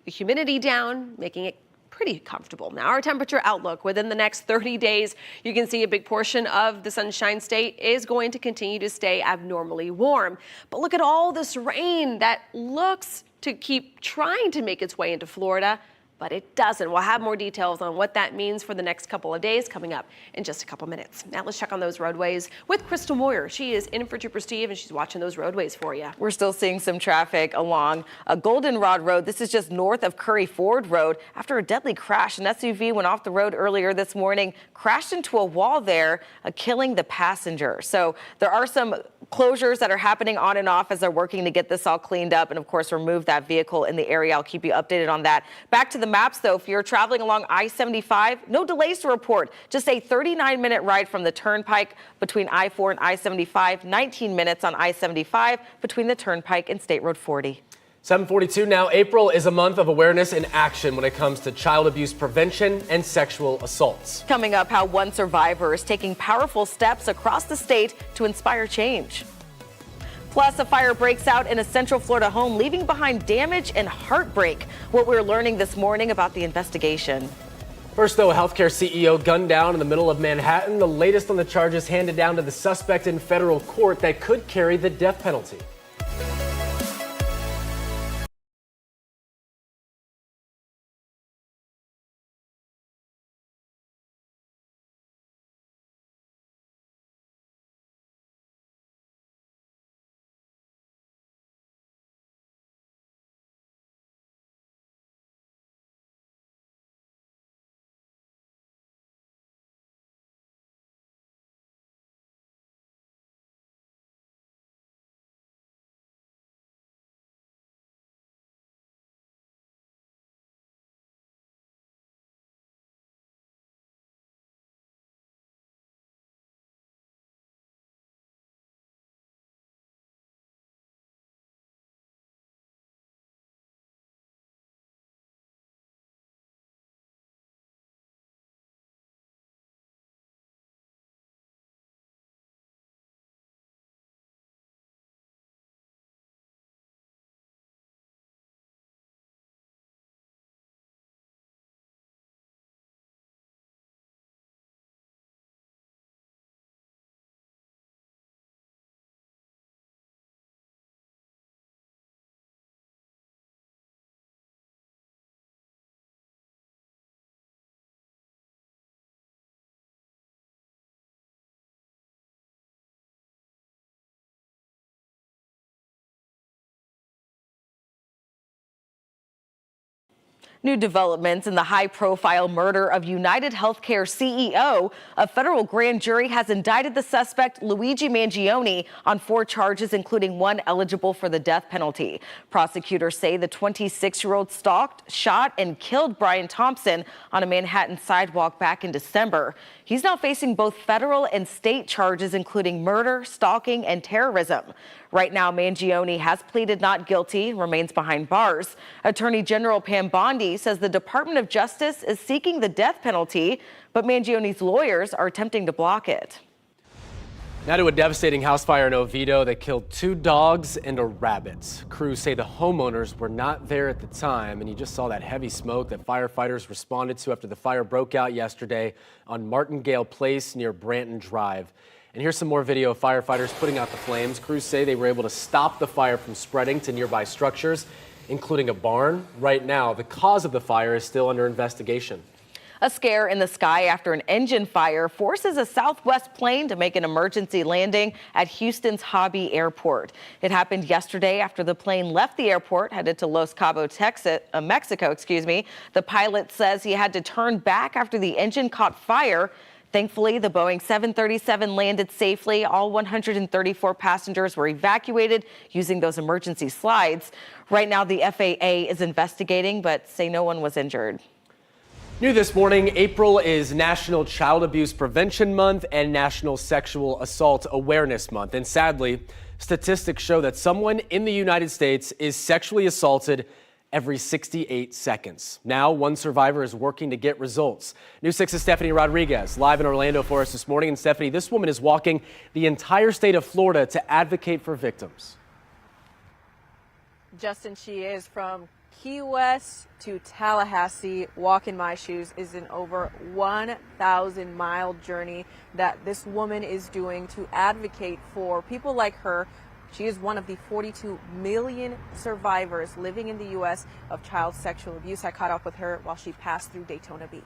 the humidity down, making it pretty comfortable. Now, our temperature outlook within the next 30 days, you can see a big portion of the Sunshine State is going to continue to stay abnormally warm. But look at all this rain that looks to keep trying to make its way into Florida, but it doesn't. We'll have more details on what that means for the next couple of days coming up in just a couple minutes. Now let's check on those roadways with Crystal Moyer. She is in for Trooper Steve, and she's watching those roadways for you. We're still seeing some traffic along Goldenrod Road. This is just north of Curry Ford Road. After a deadly crash, an SUV went off the road earlier this morning, crashed into a wall there, killing the passenger. So there are some closures that are happening on and off as they're working to get this all cleaned up and, of course, remove that vehicle in the area. I'll keep you updated on that. Back to the maps, though. If you're traveling along I-75, no delays to report. Just a 39-minute ride from the Turnpike between I-4 and I-75, 19 minutes on I-75 between the Turnpike and State Road 40. 7:42 now. April is a month of awareness and action when it comes to child abuse prevention and sexual assaults. Coming up, how one survivor is taking powerful steps across the state to inspire change. Plus, a fire breaks out in a Central Florida home, leaving behind damage and heartbreak. What we're learning this morning about the investigation. First, though, a healthcare CEO gunned down in the middle of Manhattan. The latest on the charges handed down to the suspect in federal court that could carry the death penalty. New developments in the high-profile murder of United Healthcare CEO. A federal grand jury has indicted the suspect, Luigi Mangione, on 4 charges, including 1 eligible for the death penalty. Prosecutors say the 26-year-old stalked, shot, and killed Brian Thompson on a Manhattan sidewalk back in December. He's now facing both federal and state charges, including murder, stalking, and terrorism. Right now, Mangione has pleaded not guilty, remains behind bars. Attorney General Pam Bondi says the Department of Justice is seeking the death penalty, but Mangione's lawyers are attempting to block it. Now to a devastating house fire in Oviedo that killed 2 dogs and a rabbit. Crews say the homeowners were not there at the time, and you just saw that heavy smoke that firefighters responded to after the fire broke out yesterday on Martingale Place near Branton Drive. And here's some more video of firefighters putting out the flames. Crews say they were able to stop the fire from spreading to nearby structures, including a barn. Right now, the cause of the fire is still under investigation. A scare in the sky after an engine fire forces a Southwest plane to make an emergency landing at Houston's Hobby Airport. It happened yesterday after the plane left the airport, headed to Los Cabos, Mexico. The pilot says he had to turn back after the engine caught fire. Thankfully, the Boeing 737 landed safely. All 134 passengers were evacuated using those emergency slides. Right now, the FAA is investigating, but say no one was injured. New this morning, April is National Child Abuse Prevention Month and National Sexual Assault Awareness Month. And sadly, statistics show that someone in the United States is sexually assaulted every 68 seconds. Now, 1 survivor is working to get results. News 6's Stephanie Rodriguez live in Orlando for us this morning. And Stephanie, this woman is walking the entire state of Florida to advocate for victims. Justin, she is from Key West to Tallahassee. Walk in my shoes is an over 1,000-mile journey that this woman is doing to advocate for people like her. She is one of the 42 million survivors living in the U.S. of child sexual abuse. I caught up with her while she passed through Daytona Beach.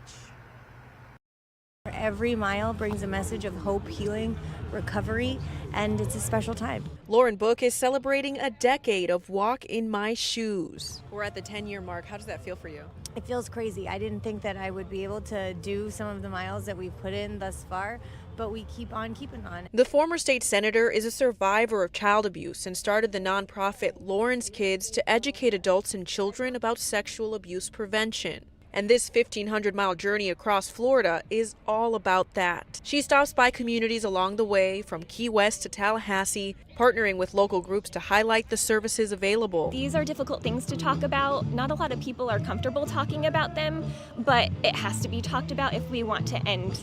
Every mile brings a message of hope, healing, recovery, and it's a special time. Lauren Book is celebrating a decade of Walk in My Shoes. We're at the 10-year mark. How does that feel for you? It feels crazy. I didn't think that I would be able to do some of the miles that we've put in thus far, but we keep on keeping on. The former state senator is a survivor of child abuse and started the nonprofit Lauren's Kids to educate adults and children about sexual abuse prevention. And this 1,500-mile journey across Florida is all about that. She stops by communities along the way, from Key West to Tallahassee, partnering with local groups to highlight the services available. These are difficult things to talk about. Not a lot of people are comfortable talking about them, but it has to be talked about if we want to end,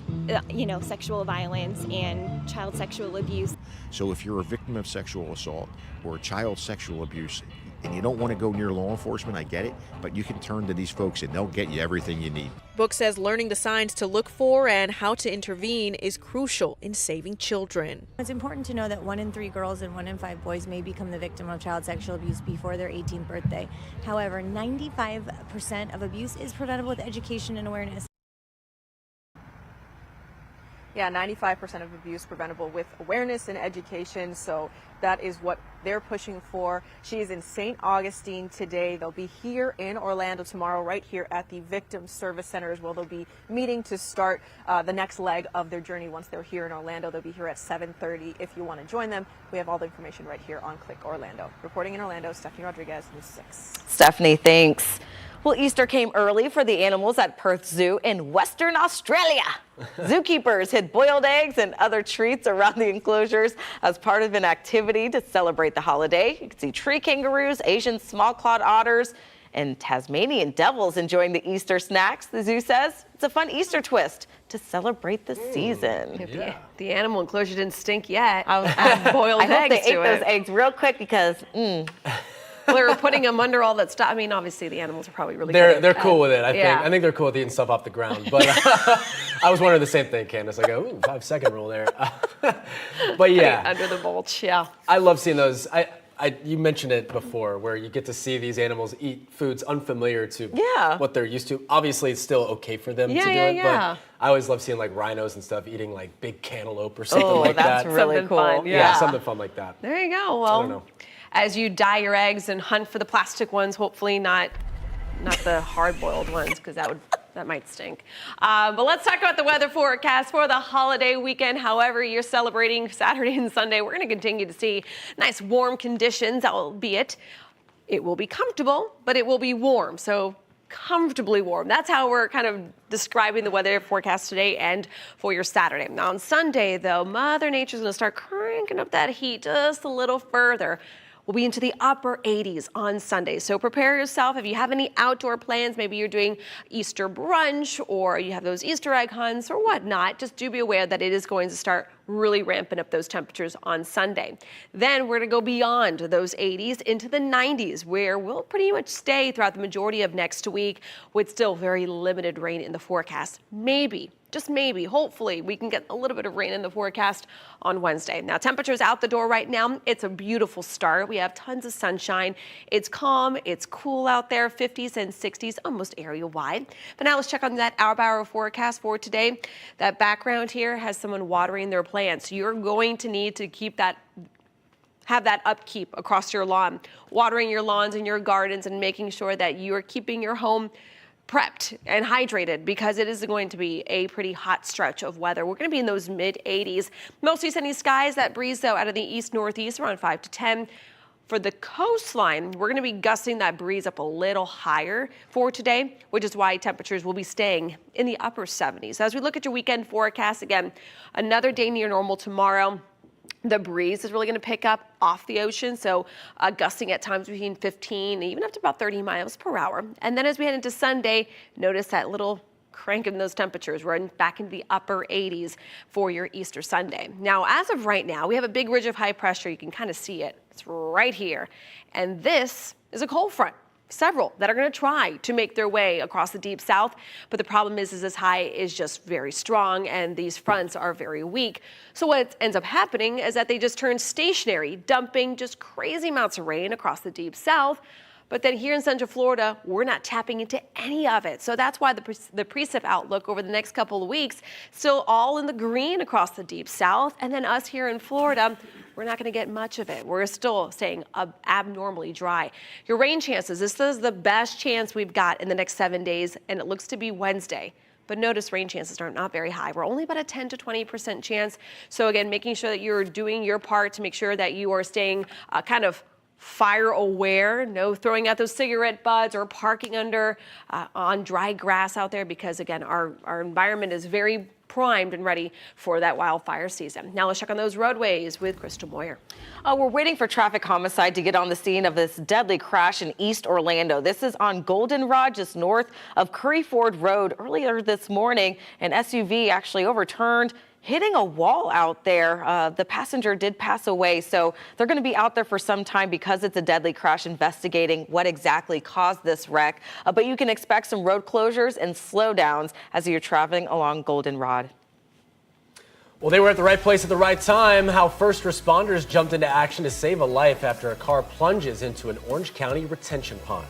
sexual violence and child sexual abuse. So if you're a victim of sexual assault or child sexual abuse, and you don't want to go near law enforcement, I get it, but you can turn to these folks and they'll get you everything you need. Book says learning the signs to look for and how to intervene is crucial in saving children. It's important to know that 1 in 3 girls and 1 in 5 boys may become the victim of child sexual abuse before their 18th birthday. However, 95% of abuse is preventable with education and awareness. Yeah, 95% of abuse preventable with awareness and education, so that is what they're pushing for. She is in St. Augustine today. They'll be here in Orlando tomorrow, right here at the Victim Service Center as well. They'll be meeting to start the next leg of their journey once they're here in Orlando. They'll be here at 7:30 if you want to join them. We have all the information right here on Click Orlando. Reporting in Orlando, Stephanie Rodriguez, News 6. Stephanie, thanks. Well, Easter came early for the animals at Perth Zoo in Western Australia. Zookeepers hid boiled eggs and other treats around the enclosures as part of an activity to celebrate the holiday. You can see tree kangaroos, Asian small-clawed otters, and Tasmanian devils enjoying the Easter snacks. The zoo says it's a fun Easter twist to celebrate the season. Yeah. The animal enclosure didn't stink yet. Add boiled I hope eggs they ate to those it. eggs real quick because Well, they were putting them under all that stuff. I mean, obviously the animals are probably really good. They're cool with it. I Yeah. think they're cool with eating stuff off the ground. But I was wondering the same thing, Candace. I go, 5-second rule there. But yeah, Under the mulch, yeah. I love seeing those. You mentioned it before, where you get to see these animals eat foods unfamiliar to what they're used to. Obviously, it's still okay for them to do it, but I always love seeing like rhinos and stuff eating like big cantaloupe or something like that. That's really Something cool. fun, Yeah, something fun like that. There you go. I don't know. Well, as you dye your eggs and hunt for the plastic ones, hopefully not not the hard-boiled ones, because that might stink. But let's talk about the weather forecast for the holiday weekend. However you're celebrating Saturday and Sunday, we're going to continue to see nice warm conditions, albeit it will be comfortable, but it will be warm. So comfortably warm. That's how we're kind of describing the weather forecast today and for your Saturday. Now on Sunday, though, Mother Nature's going to start cranking up that heat just a little further. We'll be into the upper 80s on Sunday. So prepare yourself. If you have any outdoor plans, maybe you're doing Easter brunch or you have those Easter egg hunts or whatnot, just do be aware that it is going to start really ramping up those temperatures on Sunday. Then we're going to go beyond those 80s into the 90s, where we'll pretty much stay throughout the majority of next week with still very limited rain in the forecast. Maybe, just maybe, hopefully, we can get a little bit of rain in the forecast on Wednesday. Now, temperatures out the door right now. It's a beautiful start. We have tons of sunshine. It's calm. It's cool out there, 50s and 60s, almost area-wide. But now let's check on that hour-by-hour forecast for today. That background here has someone watering their plants. You're going to need to have that upkeep across your lawn, watering your lawns and your gardens and making sure that you're keeping your home prepped and hydrated, because it is going to be a pretty hot stretch of weather. We're going to be in those mid 80s. Mostly sunny skies. That breeze, though, out of the east-northeast around 5 to 10. For the coastline, we're going to be gusting that breeze up a little higher for today, which is why temperatures will be staying in the upper 70s. As we look at your weekend forecast, again, another day near normal tomorrow. The breeze is really going to pick up off the ocean, so gusting at times between 15 and even up to about 30 miles per hour. And then as we head into Sunday, notice that little crank in those temperatures. We're back into the upper 80s for your Easter Sunday. Now, as of right now, we have a big ridge of high pressure. You can kind of see it. It's right here. And this is a cold front. Several that are going to try to make their way across the deep south. But the problem is this high is just very strong and these fronts are very weak. So what ends up happening is that they just turn stationary, dumping just crazy amounts of rain across the deep south. But then here in Central Florida, we're not tapping into any of it. So that's why the precip outlook over the next couple of weeks, still all in the green across the deep south. And then us here in Florida, we're not going to get much of it. We're still staying abnormally dry. Your rain chances, this is the best chance we've got in the next 7 days, and it looks to be Wednesday. But notice rain chances are not very high. We're only about a 10 to 20% chance. So again, making sure that you're doing your part to make sure that you are staying kind of fire aware, no throwing out those cigarette butts or parking under on dry grass out there, because again, our environment is very primed and ready for that wildfire season. Now let's check on those roadways with Crystal Moyer. We're waiting for traffic homicide to get on the scene of this deadly crash in East Orlando. This is on Goldenrod, just north of Curry Ford Road. Earlier this morning, an SUV actually overturned, hitting a wall out there. The passenger did pass away, so they're going to be out there for some time because it's a deadly crash, investigating what exactly caused this wreck. But you can expect some road closures and slowdowns as you're traveling along Goldenrod. Well, they were at the right place at the right time. How first responders jumped into action to save a life after a car plunges into an Orange County retention pond.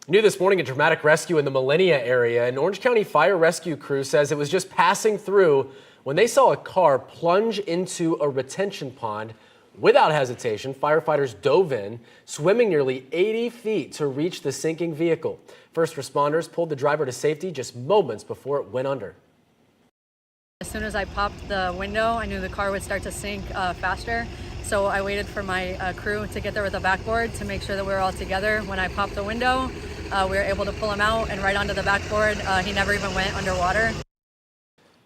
New this morning, a dramatic rescue in the Millenia area. An Orange County fire rescue crew says it was just passing through when they saw a car plunge into a retention pond. Without hesitation, firefighters dove in, swimming nearly 80 feet to reach the sinking vehicle. First responders pulled the driver to safety just moments before it went under. As soon as I popped the window, I knew the car would start to sink faster. So I waited for my crew to get there with a backboard to make sure that we were all together. When I popped the window, we were able to pull him out and right onto the backboard. He never even went underwater.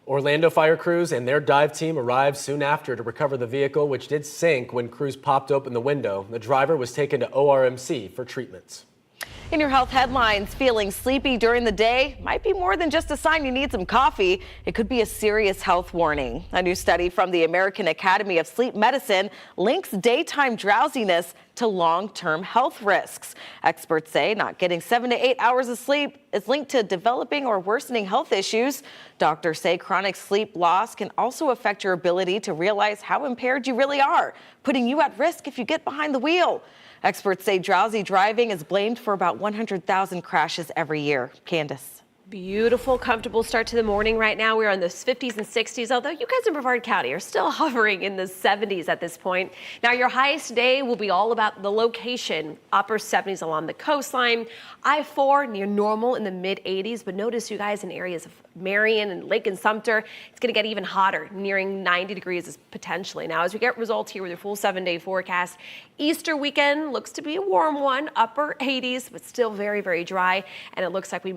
Orlando fire crews and their dive team arrived soon after to recover the vehicle, which did sink when crews popped open the window. The driver was taken to ORMC for treatments. In your health headlines, feeling sleepy during the day might be more than just a sign you need some coffee. It could be a serious health warning. A new study from the American Academy of Sleep Medicine links daytime drowsiness to long-term health risks. Experts say not getting 7 to 8 hours of sleep is linked to developing or worsening health issues. Doctors say chronic sleep loss can also affect your ability to realize how impaired you really are, putting you at risk if you get behind the wheel. Experts say drowsy driving is blamed for about 100,000 crashes every year. Candace. Beautiful, comfortable start to the morning right now. We're in the 50s and 60s, although you guys in Brevard County are still hovering in the 70s at this point. Now, your highest day will be all about the location. Upper 70s along the coastline. I-4 near normal in the mid-80s, but notice you guys in areas of Marion and Lake and Sumter, it's going to get even hotter, nearing 90 degrees potentially. Now, as we get results here with your full 7-day forecast, Easter weekend looks to be a warm one, upper 80s, but still very, very dry. And it looks like we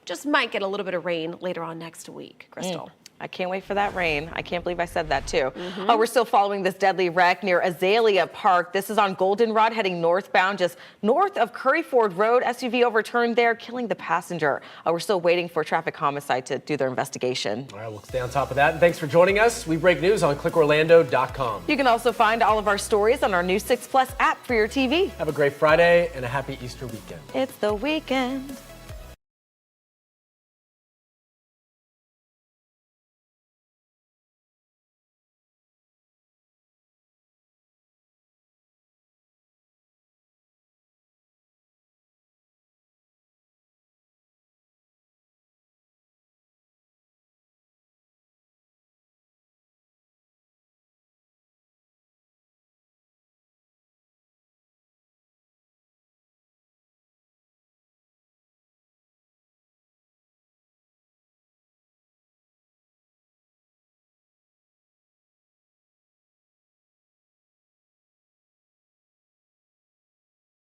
just might get a little bit of rain later on next week. Crystal. I can't wait for that rain. I can't believe I said that too. We're still following this deadly wreck near Azalea Park. This is on Goldenrod heading northbound, just north of Curry Ford Road. SUV overturned there, killing the passenger. We're still waiting for traffic homicide to do their investigation. All right, we'll stay on top of that. And thanks for joining us. We break news on clickorlando.com. You can also find all of our stories on our new 6 Plus app for your TV. Have a great Friday and a happy Easter weekend. It's the weekend.